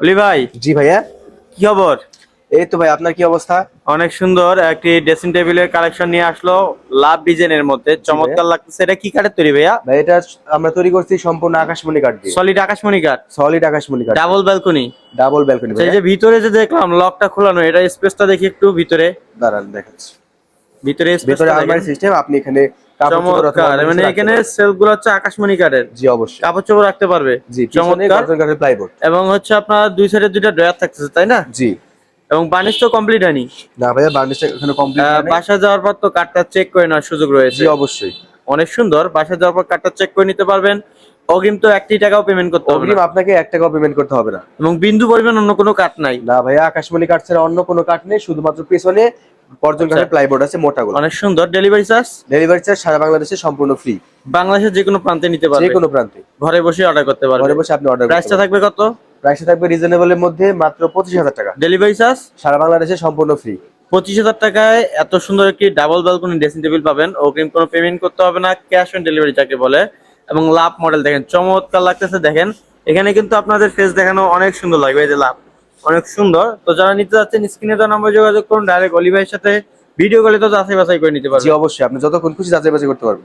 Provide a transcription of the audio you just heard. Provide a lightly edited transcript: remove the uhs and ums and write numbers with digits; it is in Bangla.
অলি ভাই, জি ভাইয়া। কি খবর? এই তো ভাই, আপনার কি অবস্থা? অনেক সুন্দর একটি ড্রেসিং টেবিলের কালেকশন নিয়ে আসলো। লাভ ডিজাইনের মধ্যে জি ভাইয়া। চমৎকার লাগতেছে। এটা কি কাঠের তৈরি ভাইয়া? ভাই এটা আমরা তৈরি করছি সম্পূর্ণ আকাশমণি কাঠ দিয়ে। সলিড আকাশমণি কাঠ, সলিড আকাশমণি কাঠ দিয়ে। Double balcony. ডাবল ব্যালকনি আচ্ছা, এই ভাইয়া। যে ভিতরে যে দেখলাম লকটা খোলানো, এটা স্পেসটা দেখি একটু ভিতরে। দাঁড়ান দেখাচ্ছি। ভিতরে ভেতরে স্পেসটা দেখেন, আলমারি সিস্টেম, আপনি এখানে কাপড় চোপড় অথবা চমৎকার। অন্য কিছু মানে রাখতে এখানে পারবেন। সেলফ গুলো হচ্ছে আকাশমণি কাঠের, জি অবশ্যই। কাপড় চোপড় রাখতে পারবে। জি, পিছনে চমৎকার। গর্জন কাঠের প্লাইবোর্ড। এবং হচ্ছে আপনার দুই সাইডে দুইটা ড্রয়ার থাকতেছে, তাই না? জি। এবং বার্নিশ তো কমপ্লিট হয়নি। না ভাইয়া, বার্নিশটা এখানে কমপ্লিট হয় নাই। বাসা যাওয়ার পর তো কাঠটা চেক করে নেওয়ার সুযোগ জি রয়েছে। অবশ্যই। অনেক সুন্দর। বাসায় যাওয়ার পর কার্ডটা চেক করে নিতে পারবেন। অগ্রিম তো 1 টাকাও পেমেন্ট করতে হবে না। অগ্রিম আপনাকে 1 টাকাও পেমেন্ট করতে হবে না। এবং বিন্দু পরিমাণ অন্য কোনো কাট নাই। না ভাইয়া, আকাশমণি কাঠ ছাড়া অন্য কোনো কাঠ নেই, শুধুমাত্র পেছনে গর্জন আচ্ছা, কাঠের প্লাইবোর্ড আছে মোটাগুলো। অনেক সুন্দর। ডেলিভারি চার্জ ডেলিভারি চার্জ সারা বাংলাদেশে সম্পূর্ণ ফ্রি। বাংলাদেশের যে কোনো প্রান্তে নিতে যে পারবে, কোনো প্রান্তে ঘরে বসে অর্ডার করতে পারবে। ঘরে বসে আপনি অর্ডার করতে প্রাইসটা পারবেন। থাকবে কত? প্রাইসটা থাকবে রিজনেবলের মধ্যে, মাত্র 25,000 টাকা। ডেলিভারি চার্জ সারা বাংলাদেশে সম্পূর্ণ ফ্রি। 25,000 টাকায় এত সুন্দর একটি ডাবল ব্যালকনি ড্রেসিং টেবিল পাবেন। অগ্রিম কোনো পেমেন্ট করতে হবে না, ক্যাশ অন ডেলিভারি যাকে বলে। এবং লাভ মডেল দেখেন, চমৎকার লাগতেছে। দেখেন এখানে কিন্তু আপনাদের ফেস দেখানো অনেক সুন্দর লাগবে। এই যে লাভ, অনেক সুন্দর। তো যারা নিতে যাচ্ছেন স্ক্রিনে দেওয়া নাম্বার যোগাযোগ করুন, ডাইরেক্ট অলি ভাইয়ের সাথে ভিডিও কলে তো যাচাই বাছাই করে নিতে জি পারবেন। অবশ্যই, আপনি যতক্ষণ খুশি যাচাই বাছাই করতে পারবেন।